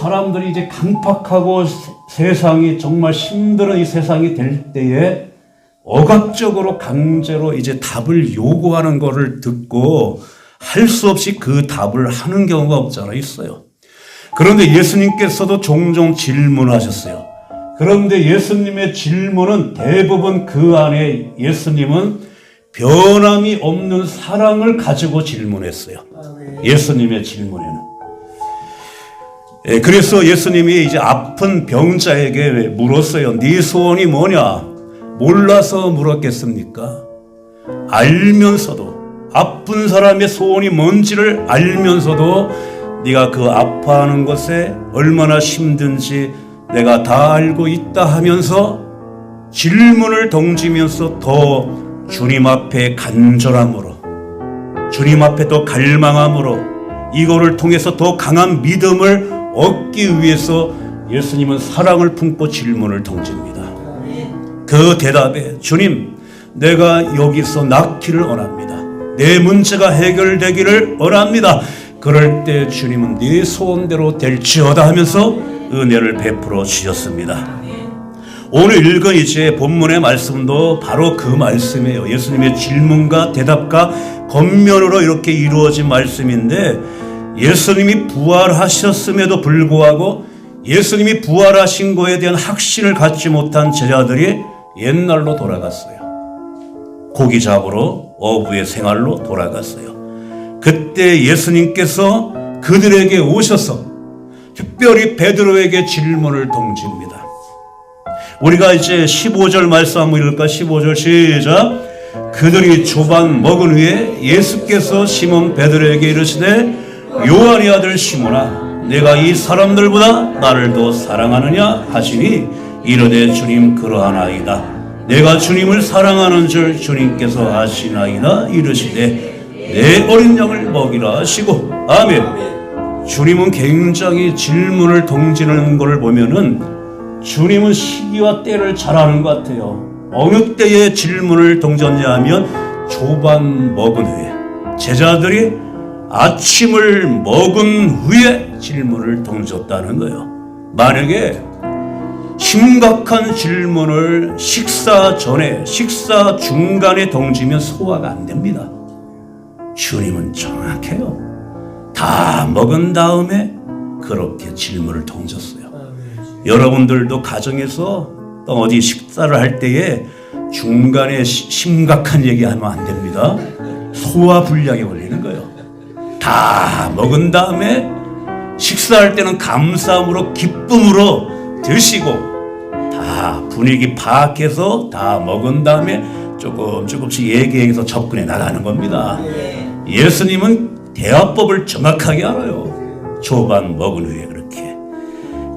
사람들이 이제 강팍하고 세상이 정말 힘든 이 세상이 될 때에 억압적으로 강제로 이제 답을 요구하는 것을 듣고 할 수 없이 그 답을 하는 경우가 없잖아 있어요. 그런데 예수님께서도 종종 질문하셨어요. 그런데 예수님의 질문은 대부분 그 안에 예수님은 변함이 없는 사랑을 가지고 질문했어요. 예수님의 질문에는. 그래서 예수님이 이제 아픈 병자에게 물었어요. 네 소원이 뭐냐? 몰라서 물었겠습니까? 알면서도 아픈 사람의 소원이 뭔지를 알면서도 네가 그 아파하는 것에 얼마나 힘든지 내가 다 알고 있다 하면서 질문을 던지면서 더 주님 앞에 간절함으로 주님 앞에 더 갈망함으로 이거를 통해서 더 강한 믿음을 얻기 위해서 예수님은 사랑을 품고 질문을 던집니다. 그 대답에 주님 내가 여기서 낫기를 원합니다. 내 문제가 해결되기를 원합니다. 그럴 때 주님은 네 소원대로 될지어다 하면서 은혜를 베풀어 주셨습니다. 오늘 읽은 이제 본문의 말씀도 바로 그 말씀이에요. 예수님의 질문과 대답과 겉면으로 이렇게 이루어진 말씀인데 예수님이 부활하셨음에도 불구하고 예수님이 부활하신 거에 대한 확신을 갖지 못한 제자들이 옛날로 돌아갔어요. 고기 잡으러 어부의 생활로 돌아갔어요. 그때 예수님께서 그들에게 오셔서 특별히 베드로에게 질문을 던집니다. 우리가 이제 15절 말씀 한번 읽을까? 15절 시작. 그들이 조반 먹은 후에 예수께서 시몬 베드로에게 이르시되 요한의 아들 시몬아 내가 이 사람들보다 나를 더 사랑하느냐 하시니 이르되 주님 그러하나이다. 내가 주님을 사랑하는 줄 주님께서 아시나이다. 이르시되 내 어린 양을 먹이라 하시고 아멘. 주님은 굉장히 질문을 던지는 것을 보면은 주님은 시기와 때를 잘 아는 것 같아요. 어느 때에 질문을 던졌냐 하면 조반 먹은 후에 제자들이 아침을 먹은 후에 질문을 던졌다는 거예요. 만약에 심각한 질문을 식사 전에 식사 중간에 던지면 소화가 안 됩니다. 주님은 정확해요. 다 먹은 다음에 그렇게 질문을 던졌어요. 여러분들도 가정에서 또 어디 식사를 할 때에 중간에 심각한 얘기하면 안 됩니다. 소화불량이 걸리는 거예요. 다 먹은 다음에 식사할 때는 감사함으로 기쁨으로 드시고 다 분위기 파악해서 다 먹은 다음에 조금씩 얘기해서 접근해 나가는 겁니다. 예수님은 대화법을 정확하게 알아요. 조반 먹은 후에 그렇게.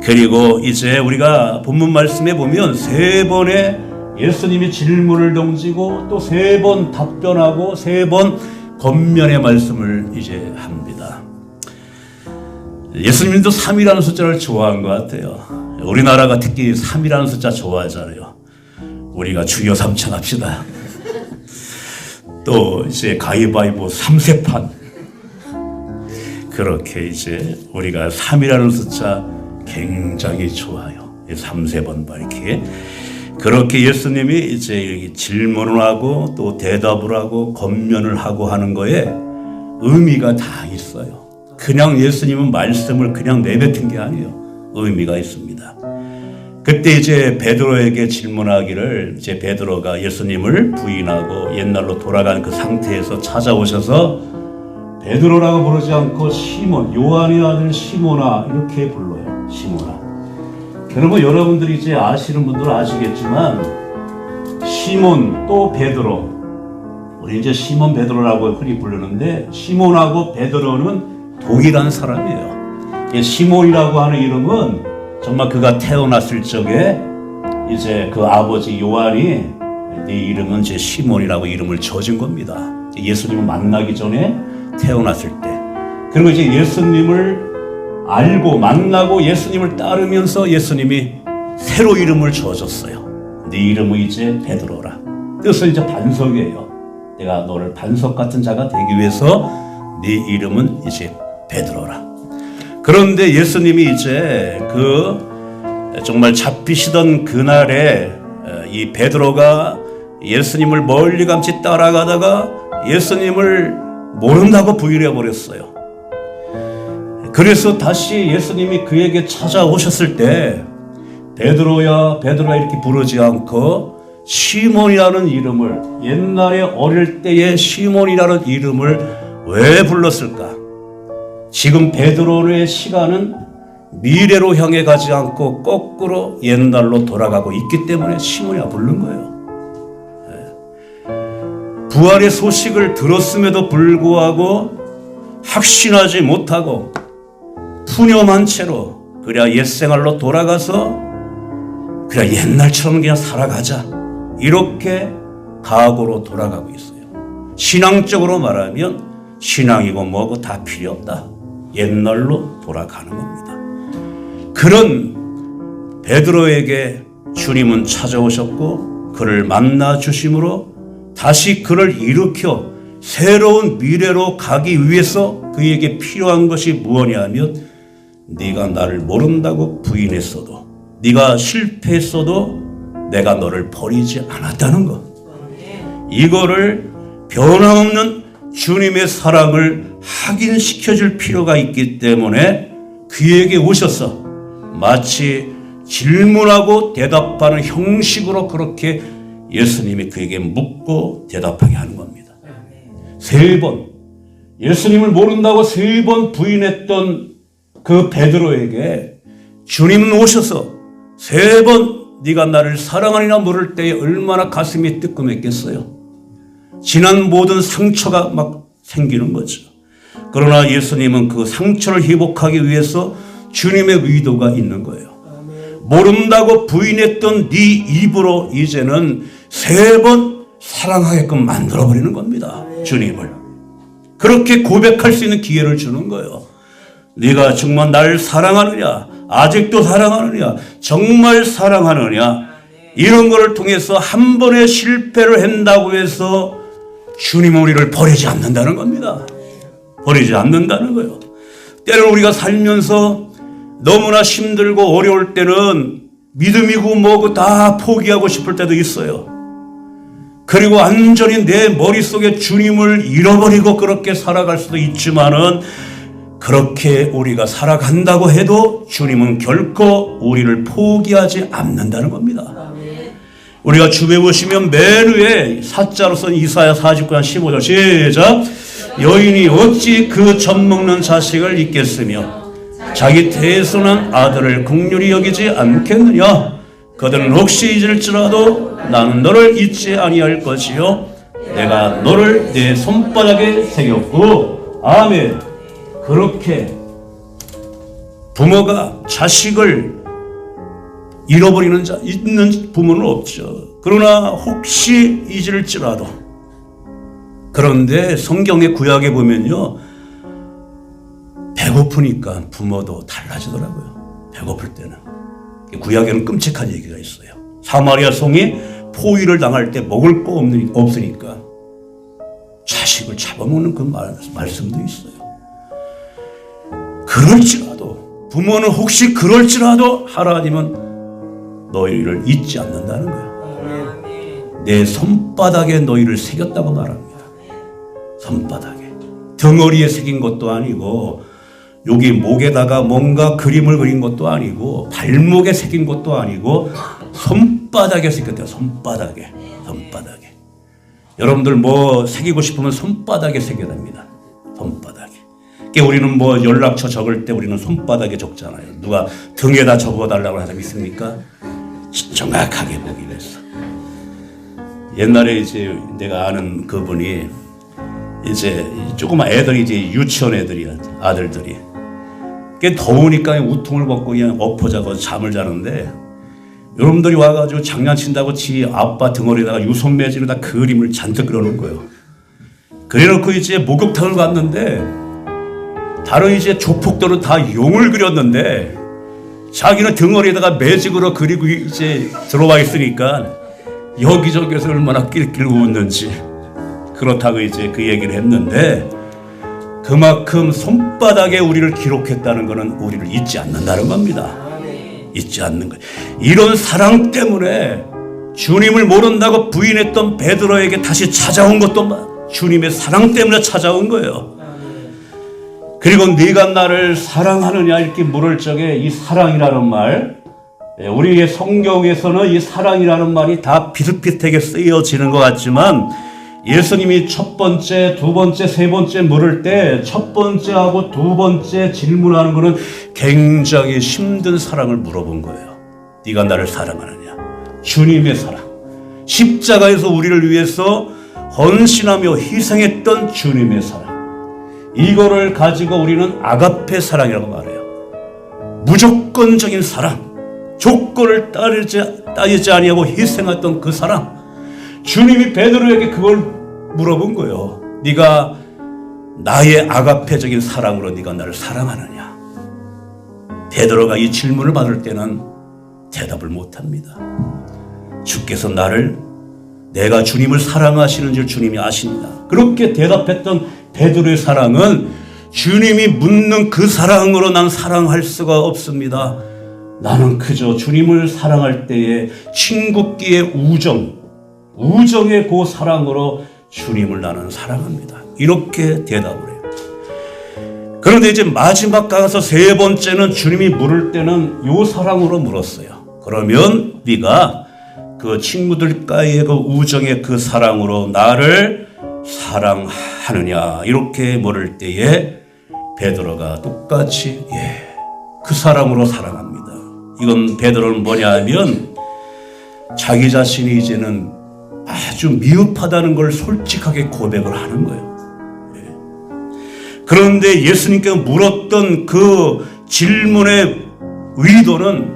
그리고 이제 우리가 본문 말씀에 보면 3번의 예수님이 질문을 던지고 또 3번 답변하고 3번 겉면의 말씀을 이제 합니다. 예수님도 3이라는 숫자를 좋아한 것 같아요. 우리나라가 특히 3이라는 숫자 좋아하잖아요. 우리가 주여 3창 합시다. 또 이제 가위바위보 3세판. 그렇게 이제 우리가 3이라는 숫자 굉장히 좋아요. 3세번 이렇게. 그렇게 예수님이 이제 질문을 하고 또 대답을 하고 겉면을 하고 하는 거에 의미가 다 있어요. 그냥 예수님은 말씀을 그냥 내뱉은 게 아니에요. 의미가 있습니다. 그때 이제 베드로에게 질문하기를 이제 베드로가 예수님을 부인하고 옛날로 돌아간 그 상태에서 찾아오셔서 베드로라고 부르지 않고 시몬, 요한의 아들 시몬아 이렇게 불러요. 시몬아. 그러면 여러분들이 이제 아시는 분들은 아시겠지만 시몬 또 베드로 우리 이제 시몬 베드로라고 흔히 부르는데 시몬하고 베드로는 동일한 사람이에요. 시몬이라고 하는 이름은 정말 그가 태어났을 적에 이제 그 아버지 요한이 네 이름은 이제 시몬이라고 이름을 지어준 겁니다. 예수님을 만나기 전에 태어났을 때. 그리고 이제 예수님을 알고 만나고 예수님을 따르면서 예수님이 새로 이름을 지어줬어요. 네 이름은 이제 베드로라. 뜻은 이제 반석이에요. 내가 너를 반석 같은 자가 되기 위해서 네 이름은 이제 베드로라. 그런데 예수님이 이제 정말 잡히시던 그날에 이 베드로가 예수님을 멀리감치 따라가다가 예수님을 모른다고 부인해 버렸어요. 그래서 다시 예수님이 그에게 찾아오셨을 때 베드로야 베드로야 이렇게 부르지 않고 시몬이라는 이름을, 옛날에 어릴 때의 시몬이라는 이름을 왜 불렀을까? 지금 베드로의 시간은 미래로 향해 가지 않고 거꾸로 옛날로 돌아가고 있기 때문에 시몬이라 부른 거예요. 부활의 소식을 들었음에도 불구하고 확신하지 못하고 푸념한 채로 그냥 옛생활로 돌아가서 그냥 옛날처럼 그냥 살아가자, 이렇게 각오로 돌아가고 있어요. 신앙적으로 말하면 신앙이고 뭐고 다 필요 없다, 옛날로 돌아가는 겁니다. 그런 베드로에게 주님은 찾아오셨고 그를 만나 주심으로 다시 그를 일으켜 새로운 미래로 가기 위해서 그에게 필요한 것이 무엇이냐면, 네가 나를 모른다고 부인했어도, 네가 실패했어도 내가 너를 버리지 않았다는 것. 이거를 변함없는 주님의 사랑을 확인시켜줄 필요가 있기 때문에 그에게 오셔서 마치 질문하고 대답하는 형식으로 그렇게 예수님이 그에게 묻고 대답하게 하는 겁니다. 3번, 예수님을 모른다고 3번 부인했던 그 베드로에게 주님은 오셔서 3번 네가 나를 사랑하느냐 물을 때에 얼마나 가슴이 뜨끔했겠어요. 지난 모든 상처가 막 생기는 거죠. 그러나 예수님은 그 상처를 회복하기 위해서 주님의 의도가 있는 거예요. 모른다고 부인했던 네 입으로 이제는 3번 사랑하게끔 만들어버리는 겁니다. 주님을. 그렇게 고백할 수 있는 기회를 주는 거예요. 네가 정말 나를 사랑하느냐, 아직도 사랑하느냐, 정말 사랑하느냐, 이런 거를 통해서 한 번의 실패를 한다고 해서 주님은 우리를 버리지 않는다는 겁니다. 버리지 않는다는 거예요. 때로는 우리가 살면서 너무나 힘들고 어려울 때는 믿음이고 뭐고 다 포기하고 싶을 때도 있어요. 그리고 완전히 내 머릿속에 주님을 잃어버리고 그렇게 살아갈 수도 있지만은, 그렇게 우리가 살아간다고 해도 주님은 결코 우리를 포기하지 않는다는 겁니다. 우리가 주변에 보시면 맨 위에 사자로 쓴 이사야 49장 15절 시작. 여인이 어찌 그 젖먹는 자식을 잊겠으며 자기 태에서 난 아들을 긍휼히 여기지 않겠느냐. 그들은 혹시 잊을지라도 나는 너를 잊지 아니할 것이요 내가 너를 내 손바닥에 새겼고. 아멘. 그렇게 부모가 자식을 잃어버리는 있는 부모는 없죠. 그러나 혹시 잊을지라도. 그런데 성경의 구약에 보면요, 배고프니까 부모도 달라지더라고요. 배고플 때는. 구약에는 끔찍한 얘기가 있어요. 사마리아 성이 포위를 당할 때 먹을 거 없으니까 자식을 잡아먹는 그 말씀도 있어요. 그럴지라도, 부모는 혹시 그럴지라도 하나님은 너희를 잊지 않는다는 거예요. 내 손바닥에 너희를 새겼다고 말합니다. 손바닥에. 덩어리에 새긴 것도 아니고, 여기 목에다가 뭔가 그림을 그린 것도 아니고, 발목에 새긴 것도 아니고, 손바닥에 새겼대요. 손바닥에. 손바닥에. 여러분들 뭐 새기고 싶으면 손바닥에 새겨야 됩니다. 손바닥에. 우리는 뭐 연락처 적을 때 우리는 손바닥에 적잖아요. 누가 등에다 적어달라고 하는 사람 있습니까? 정확하게 보기 위해서. 옛날에 이제 내가 아는 그분이 이제 조그만 애들이 이제 유치원 애들이야, 아들들이. 더우니까 우통을 벗고 그냥 엎어자고 잠을 자는데, 여러분들이 와가지고 장난친다고 지 아빠 등허리에다가 유선매질에다 그림을 잔뜩 그려놓은 거예요. 그래놓고 이제 목욕탕을 갔는데, 다른 이제 조폭들은 다 용을 그렸는데, 자기는 등허리에다가 매직으로 그리고 이제 들어와 있으니까 여기저기서 얼마나 낄낄 웃는지. 그렇다고 이제 그 얘기를 했는데, 그만큼 손바닥에 우리를 기록했다는 것은 우리를 잊지 않는다는 겁니다. 잊지 않는 거예요. 이런 사랑 때문에 주님을 모른다고 부인했던 베드로에게 다시 찾아온 것도 주님의 사랑 때문에 찾아온 거예요. 그리고 네가 나를 사랑하느냐 이렇게 물을 적에 이 사랑이라는 말, 우리의 성경에서는 이 사랑이라는 말이 다 비슷비슷하게 쓰여지는 것 같지만 예수님이 첫 번째, 두 번째, 세 번째 물을 때 첫 번째하고 두 번째 질문하는 것은 굉장히 힘든 사랑을 물어본 거예요. 네가 나를 사랑하느냐? 주님의 사랑. 십자가에서 우리를 위해서 헌신하며 희생했던 주님의 사랑. 이거를 가지고 우리는 아가페 사랑이라고 말해요. 무조건적인 사랑. 조건을 따지지 아니하고 희생했던 그 사랑. 주님이 베드로에게 그걸 물어본 거예요. 네가 나의 아가페적인 사랑으로 네가 나를 사랑하느냐? 베드로가 이 질문을 받을 때는 대답을 못합니다. 주께서 내가 주님을 사랑하시는 줄 주님이 아십니다. 그렇게 대답했던 베드로의 사랑은 주님이 묻는 그 사랑으로 난 사랑할 수가 없습니다. 나는 그저 주님을 사랑할 때에 친구끼의 우정의 그 사랑으로 주님을 나는 사랑합니다. 이렇게 대답을 해요. 그런데 이제 마지막 가서 세 번째는 주님이 물을 때는 요 사랑으로 물었어요. 그러면 네가 그 친구들과의 그 우정의 그 사랑으로 나를 사랑하느냐 이렇게 물을 때에 베드로가 똑같이 그 사랑으로 사랑합니다. 이건 베드로는 뭐냐면 자기 자신이 이제는 아주 미흡하다는 걸 솔직하게 고백을 하는 거예요. 그런데 예수님께서 물었던 그 질문의 의도는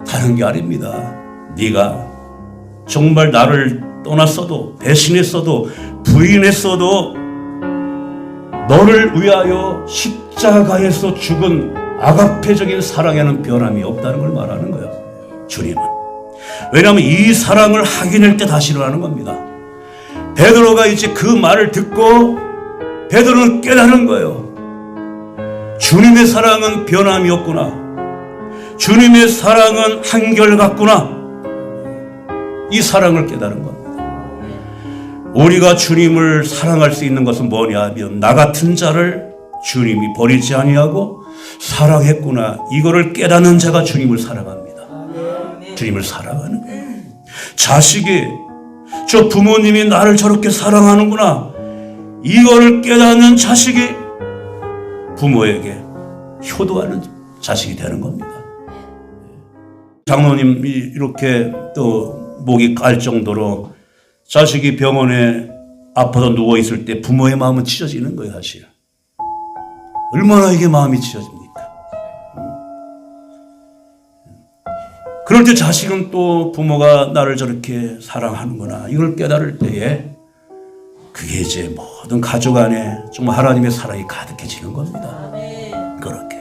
다른 게 아닙니다. 네가 정말 나를 떠났어도 배신했어도 부인했어도 너를 위하여 십자가에서 죽은 아가페적인 사랑에는 변함이 없다는 걸 말하는 거예요. 주님은. 왜냐하면 이 사랑을 확인할 때 다시 일어나는 겁니다. 베드로가 이제 그 말을 듣고 베드로는 깨달은 거예요. 주님의 사랑은 변함이 없구나. 주님의 사랑은 한결같구나. 이 사랑을 깨달은 겁니다. 우리가 주님을 사랑할 수 있는 것은 뭐냐 하면 나 같은 자를 주님이 버리지 아니하고 사랑했구나. 이거를 깨닫는 자가 주님을 사랑합니다. 주님을 사랑하는 거예요. 자식이 저 부모님이 나를 저렇게 사랑하는구나. 이거를 깨닫는 자식이 부모에게 효도하는 자식이 되는 겁니다. 장로님이 이렇게 또 목이 깔 정도로 자식이 병원에 아파서 누워있을 때 부모의 마음은 찢어지는 거예요. 사실 얼마나 이게 마음이 찢어집니까? 그럴 때 자식은 또 부모가 나를 저렇게 사랑하는구나 이걸 깨달을 때에 그게 이제 모든 가족 안에 정말 하나님의 사랑이 가득해지는 겁니다. 그렇게.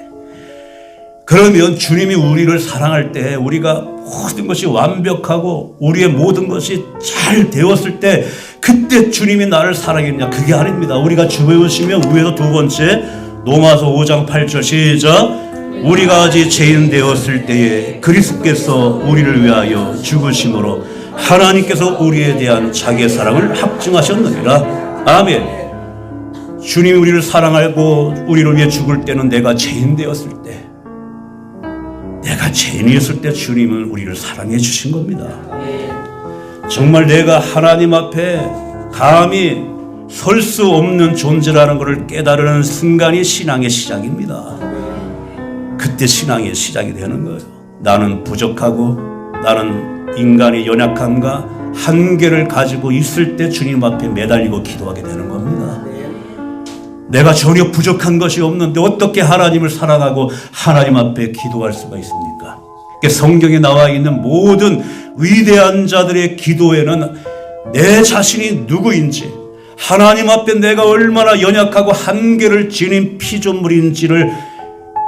그러면 주님이 우리를 사랑할 때 우리가 모든 것이 완벽하고 우리의 모든 것이 잘 되었을 때 그때 주님이 나를 사랑했냐? 그게 아닙니다. 우리가 주배우시면 위에서 두 번째 로마서 5장 8절 시작. 우리가 아직 죄인 되었을 때에 그리스도께서 우리를 위하여 죽으심으로 하나님께서 우리에 대한 자기의 사랑을 확증하셨느니라. 아멘. 주님이 우리를 사랑하고 우리를 위해 죽을 때는 내가 죄인 되었을 때, 내가 죄인이었을 때 주님은 우리를 사랑해 주신 겁니다. 정말 내가 하나님 앞에 감히 설 수 없는 존재라는 것을 깨달은 순간이 신앙의 시작입니다. 그때 신앙의 시작이 되는 거예요. 나는 부족하고 나는 인간의 연약함과 한계를 가지고 있을 때 주님 앞에 매달리고 기도하게 되는 겁니다. 내가 전혀 부족한 것이 없는데 어떻게 하나님을 사랑하고 하나님 앞에 기도할 수가 있습니까? 성경에 나와 있는 모든 위대한 자들의 기도에는 내 자신이 누구인지 하나님 앞에 내가 얼마나 연약하고 한계를 지닌 피조물인지를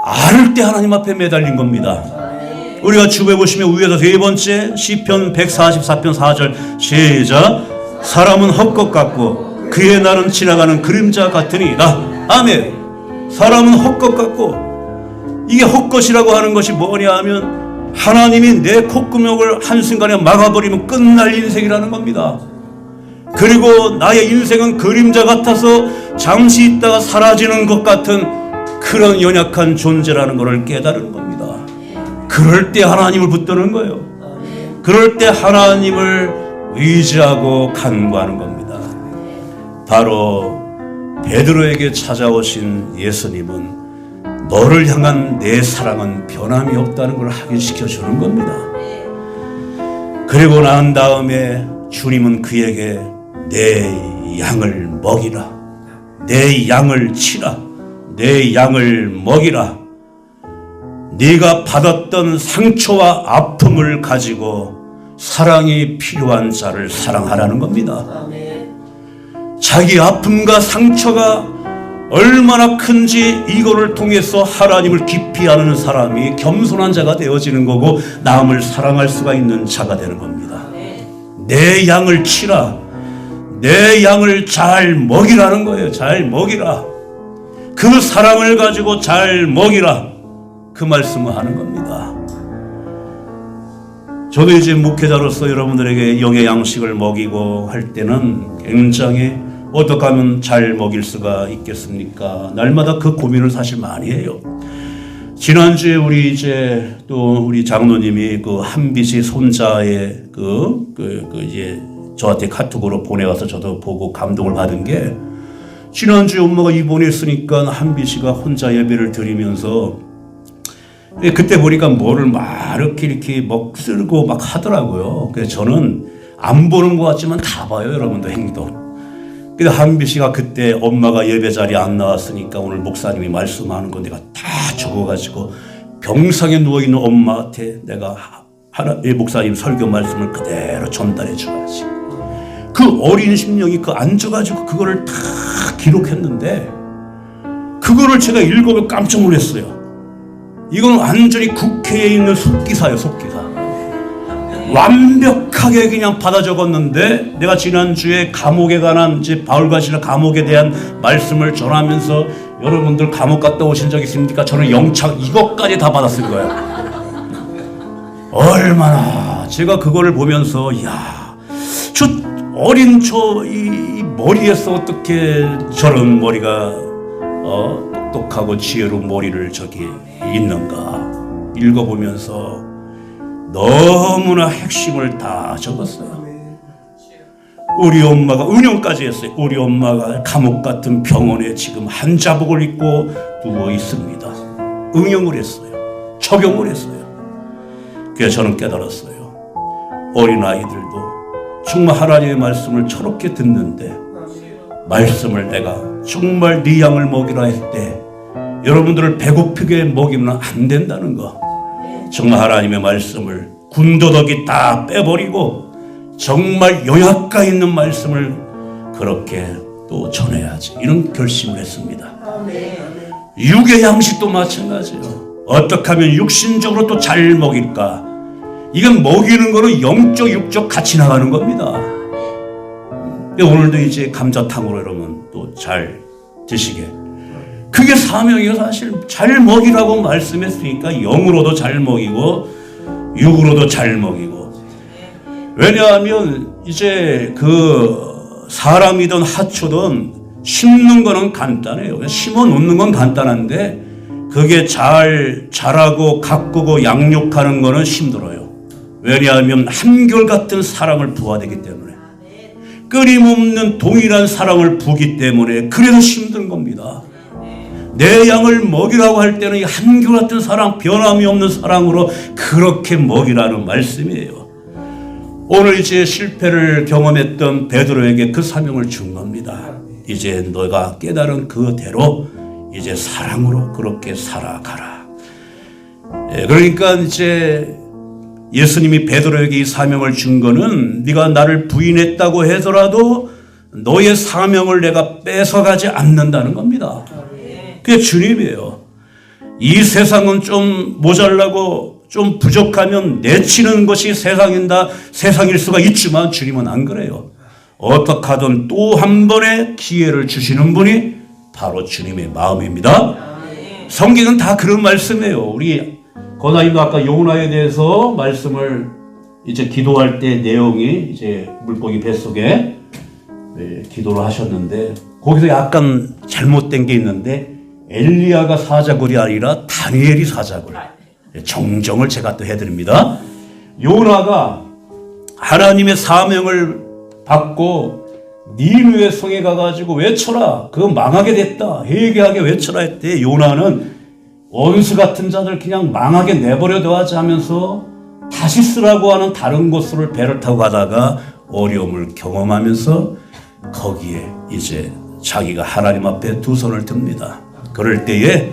알 때 하나님 앞에 매달린 겁니다. 우리가 주부에 보시면 위에서 세 번째 시편 144편 4절 시작. 사람은 헛것 같고 그의 날은 지나가는 그림자 같으니이다. 아멘. 사람은 헛것 같고, 이게 헛것이라고 하는 것이 뭐냐 하면 하나님이 내 콧구멍을 한순간에 막아버리면 끝날 인생이라는 겁니다. 그리고 나의 인생은 그림자 같아서 잠시 있다가 사라지는 것 같은 그런 연약한 존재라는 것을 깨달은 겁니다. 그럴 때 하나님을 붙드는 거예요. 그럴 때 하나님을 의지하고 간구하는 겁니다. 바로 베드로에게 찾아오신 예수님은 너를 향한 내 사랑은 변함이 없다는 걸 확인시켜 주는 겁니다. 그리고 난 다음에 주님은 그에게 내 양을 먹이라, 내 양을 치라, 내 양을 먹이라. 네가 받았던 상처와 아픔을 가지고 사랑이 필요한 자를 사랑하라는 겁니다. 자기 아픔과 상처가 얼마나 큰지 이거를 통해서 하나님을 깊이 아는 사람이 겸손한 자가 되어지는 거고 남을 사랑할 수가 있는 자가 되는 겁니다. 내 양을 치라, 내 양을 잘 먹이라는 거예요. 잘 먹이라. 그 사랑을 가지고 잘 먹이라. 그 말씀을 하는 겁니다. 저도 이제 목회자로서 여러분들에게 영의 양식을 먹이고 할 때는 굉장히 어떻게 하면 잘 먹일 수가 있겠습니까? 날마다 그 고민을 사실 많이 해요. 지난주에 우리 이제 또 우리 장로님이 그 한빛이 손자의 이제 저한테 카톡으로 보내와서 저도 보고 감동을 받은 게 지난주에 엄마가 입원했으니까 한빛이가 혼자 예배를 드리면서 그때 보니까 뭐를 막 이렇게 막 쓸고 막 하더라고요. 그래서 저는 안 보는 것 같지만 다 봐요, 여러분도 행동. 근데 한비 씨가 그때 엄마가 예배 자리에 안 나왔으니까 오늘 목사님이 말씀하는 거 내가 다 적어가지고 병상에 누워있는 엄마한테 내가 목사님 설교 말씀을 그대로 전달해 줘야지. 그 어린 심령이 그 앉아가지고 그거를 다 기록했는데 그거를 제가 읽어보고 깜짝 놀랐어요. 이건 완전히 국회에 있는 속기사예요, 속기사. 완벽하게 그냥 받아 적었는데 내가 지난주에 감옥에 관한 이제 바울과 시라 감옥에 대한 말씀을 전하면서 여러분들 감옥 갔다 오신 적 있습니까? 저는 영창 이것까지 다 받았을 거예요. 얼마나 제가 그거를 보면서 야, 저 어린 이 머리에서 어떻게 저런 머리가 똑똑하고 지혜로운 머리를 저기 있는가 읽어보면서 너무나 핵심을 다 적었어요. 우리 엄마가 은연까지 했어요. 우리 엄마가 감옥 같은 병원에 지금 한자복을 입고 누워 있습니다. 응용을 했어요. 적용을 했어요. 그래서 저는 깨달았어요. 어린아이들도 정말 하나님의 말씀을 저렇게 듣는데 말씀을 내가 정말 네 양을 먹이라 할 때 여러분들을 배고프게 먹이면 안 된다는 거. 정말 하나님의 말씀을 군더더기 다 빼버리고 정말 영양가 있는 말씀을 그렇게 또 전해야지. 이런 결심을 했습니다. 육의 양식도 마찬가지예요. 어떻게 하면 육신적으로 또 잘 먹일까? 이건 먹이는 거는 영적, 육적 같이 나가는 겁니다. 오늘도 이제 감자탕으로 여러분 또 잘 드시게. 그게 사명이에요. 사실 잘 먹이라고 말씀했으니까 영으로도 잘 먹이고 육으로도 잘 먹이고. 왜냐하면 이제 그 사람이든 하초든 심는 거는 간단해요. 심어 놓는 건 간단한데 그게 잘 자라고 가꾸고 양육하는 거는 힘들어요. 왜냐하면 한결같은 사랑을 부어야 되기 때문에, 끊임없는 동일한 사랑을 부기 때문에 그래서 힘든 겁니다. 내 양을 먹이라고 할 때는 한결같은 사랑, 변함이 없는 사랑으로 그렇게 먹이라는 말씀이에요. 오늘 이제 실패를 경험했던 베드로에게 그 사명을 준 겁니다. 이제 너가 깨달은 그대로 이제 사랑으로 그렇게 살아가라. 그러니까 이제 예수님이 베드로에게 이 사명을 준 거는 네가 나를 부인했다고 하더라도 너의 사명을 내가 뺏어가지 않는다는 겁니다. 그게 주님이에요. 이 세상은 좀 모자라고 좀 부족하면 내치는 것이 세상일 수가 있지만 주님은 안 그래요. 어떻게 하든 또 한 번의 기회를 주시는 분이 바로 주님의 마음입니다. 성경은 다 그런 말씀이에요. 우리 권사님도 아까 요나에 대해서 말씀을 이제 기도할 때 내용이 이제 물고기 뱃속에 기도를 하셨는데 거기서 약간 잘못된 게 있는데 엘리야가 사자굴이 아니라 다니엘이 사자굴. 정정을 제가 또 해드립니다. 요나가 하나님의 사명을 받고 니느웨 성에 가가지고 외쳐라. 그거 망하게 됐다. 회개하게 외쳐라 했대. 요나는 원수 같은 자들 그냥 망하게 내버려둬 하면서 다시 쓰라고 하는 다른 곳으로 배를 타고 가다가 어려움을 경험하면서 거기에 이제 자기가 하나님 앞에 두 손을 듭니다. 그럴 때에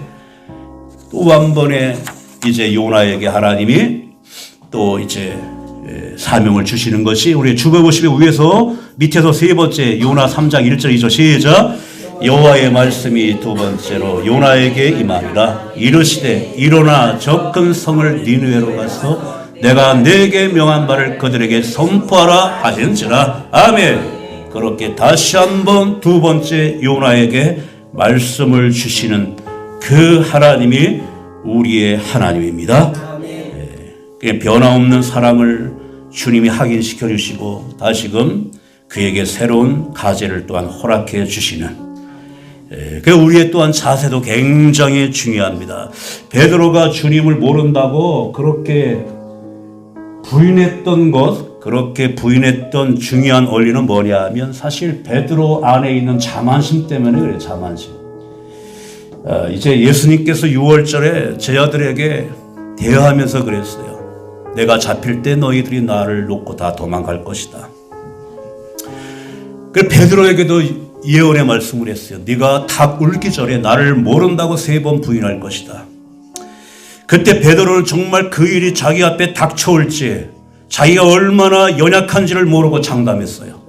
또 한 번에 이제 요나에게 하나님이 또 이제 사명을 주시는 것이 우리 주보시면 위에서 밑에서 세 번째 요나 3장 1절 2절 시작. 여호와의 말씀이 두 번째로 요나에게 임하니라. 이르시되 일어나 저 큰 성을 니느웨로 가서 내가 내게 명한 바를 그들에게 선포하라 하신지라. 아멘. 그렇게 다시 한번 두 번째 요나에게 말씀을 주시는 그 하나님이 우리의 하나님입니다. 변함없는 사랑을 주님이 확인시켜 주시고 다시금 그에게 새로운 가제를 또한 허락해 주시는 우리의 또한 자세도 굉장히 중요합니다. 베드로가 주님을 모른다고 그렇게 부인했던 것, 그렇게 부인했던 중요한 원리는 뭐냐 하면 사실 베드로 안에 있는 자만심 때문에 그래요. 자만심. 이제 예수님께서 6월절에 제자들에게 대화하면서 그랬어요. 내가 잡힐 때 너희들이 나를 놓고 다 도망갈 것이다. 그 베드로에게도 예언의 말씀을 했어요. 네가 닭 울기 전에 나를 모른다고 3번 부인할 것이다. 그때 베드로는 정말 그 일이 자기 앞에 닥쳐올지 자기가 얼마나 연약한지를 모르고 장담했어요.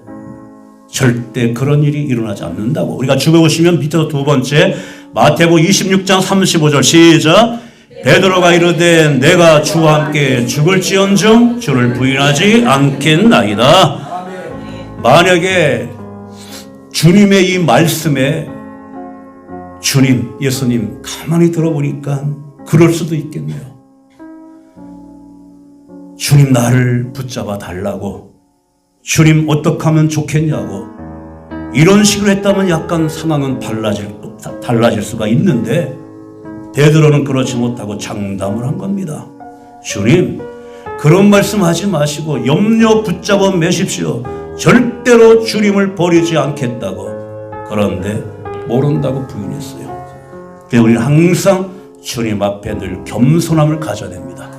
절대 그런 일이 일어나지 않는다고. 우리가 주변 보시면 밑에서 두 번째 마태복음 26장 35절 시작. 베드로가 이르되 내가 주와 함께 죽을지언정 주를 부인하지 않겠나이다. 만약에 주님의 이 말씀에 주님, 예수님 가만히 들어보니까 그럴 수도 있겠네요. 주님 나를 붙잡아 달라고, 주님 어떻게 하면 좋겠냐고 이런 식으로 했다면 약간 상황은 달라질 수가 있는데 베드로는 그렇지 못하고 장담을 한 겁니다. 주님 그런 말씀하지 마시고 염려 붙잡아 매십시오. 절대로 주님을 버리지 않겠다고. 그런데 모른다고 부인했어요. 그래서 우리는 항상 주님 앞에 늘 겸손함을 가져야 됩니다.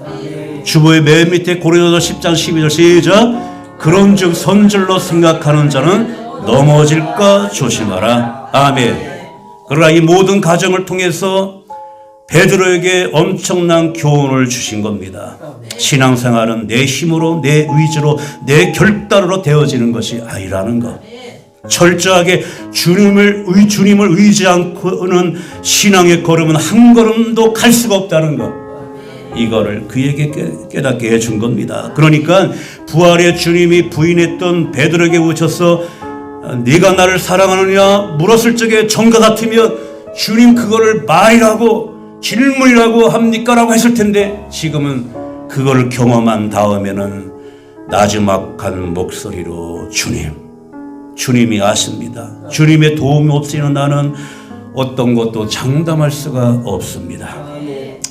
주보의 맨 밑에 고린도서 10장 12절 시작. 그런즉 선절로 생각하는 자는 넘어질까 조심하라. 아멘. 그러나 이 모든 과정을 통해서 베드로에게 엄청난 교훈을 주신 겁니다. 신앙생활은 내 힘으로, 내 의지로, 내 결단으로 되어지는 것이 아니라는 것. 철저하게 주님을 의지 않고는 신앙의 걸음은 한 걸음도 갈 수가 없다는 것. 이거를 그에게 깨닫게 해준 겁니다. 그러니까 부활의 주님이 부인했던 베드로에게 외쳐서 네가 나를 사랑하느냐 물었을 적에 전과 같으면 주님 그거를 말이라고 질문이라고 합니까? 라고 했을 텐데 지금은 그걸 경험한 다음에는 나지막한 목소리로 주님이 아십니다. 주님의 도움이 없이는 나는 어떤 것도 장담할 수가 없습니다.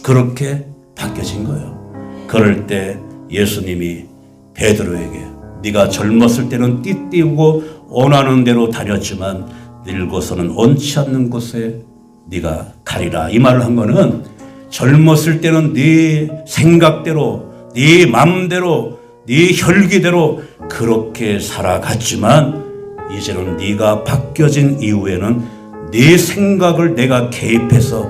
그렇게 바뀌어진 거예요. 그럴 때 예수님이 베드로에게 네가 젊었을 때는 띠띠우고 원하는 대로 다녔지만 늙어서는 원치 않는 곳에 네가 가리라. 이 말을 한 거는 젊었을 때는 네 생각대로, 네 마음대로, 네 혈기대로 그렇게 살아갔지만 이제는 네가 바뀌어진 이후에는 네 생각을 내가 개입해서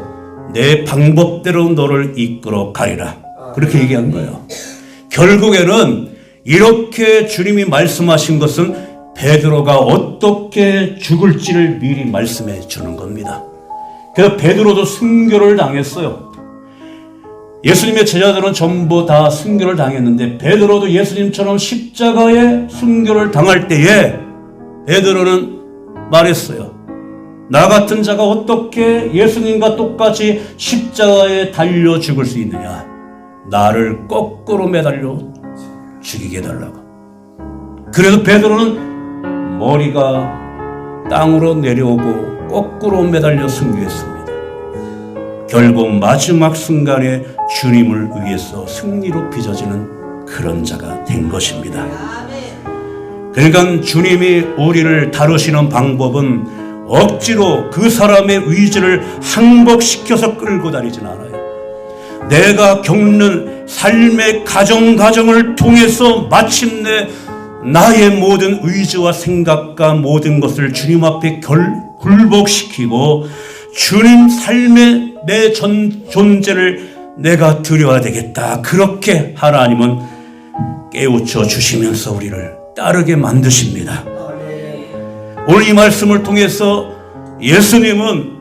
내 방법대로 너를 이끌어 가리라. 그렇게 얘기한 거예요. 결국에는 이렇게 주님이 말씀하신 것은 베드로가 어떻게 죽을지를 미리 말씀해 주는 겁니다. 그래서 베드로도 순교를 당했어요. 예수님의 제자들은 전부 다 순교를 당했는데 베드로도 예수님처럼 십자가에 순교를 당할 때에 베드로는 말했어요. 나 같은 자가 어떻게 예수님과 똑같이 십자가에 달려 죽을 수 있느냐? 나를 거꾸로 매달려 죽이게 해달라고. 그래서 베드로는 머리가 땅으로 내려오고 거꾸로 매달려 순교했습니다. 결국 마지막 순간에 주님을 위해서 승리로 빚어지는 그런 자가 된 것입니다. 그러니까 주님이 우리를 다루시는 방법은 억지로 그 사람의 의지를 항복시켜서 끌고 다니진 않아요. 내가 겪는 삶의 가정을 통해서 마침내 나의 모든 의지와 생각과 모든 것을 주님 앞에 굴복시키고 주님 삶의 내 존재를 내가 드려야 되겠다. 그렇게 하나님은 깨우쳐 주시면서 우리를 따르게 만드십니다. 오늘 이 말씀을 통해서 예수님은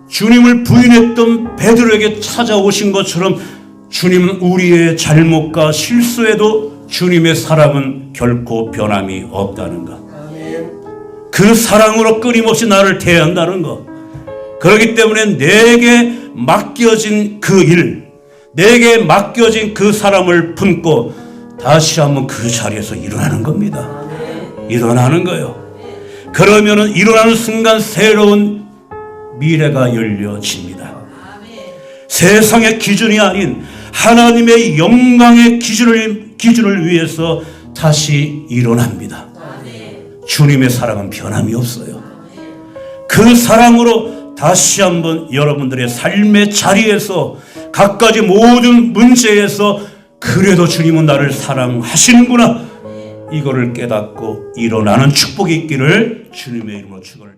주님을 부인했던 베드로에게 찾아오신 것처럼 주님은 우리의 잘못과 실수에도 주님의 사랑은 결코 변함이 없다는 것. 그 사랑으로 끊임없이 나를 대한다는 것. 그렇기 때문에 내게 맡겨진 그 일, 내게 맡겨진 그 사람을 품고 다시 한번 그 자리에서 일어나는 겁니다. 일어나는 거예요. 그러면은 일어나는 순간 새로운 미래가 열려집니다. 세상의 기준이 아닌 하나님의 영광의 기준을 위해서 다시 일어납니다. 주님의 사랑은 변함이 없어요. 그 사랑으로 다시 한번 여러분들의 삶의 자리에서 갖가지 모든 문제에서 그래도 주님은 나를 사랑하시는구나, 이거를 깨닫고 일어나는 축복이 있기를 주님의 이름으로 축원을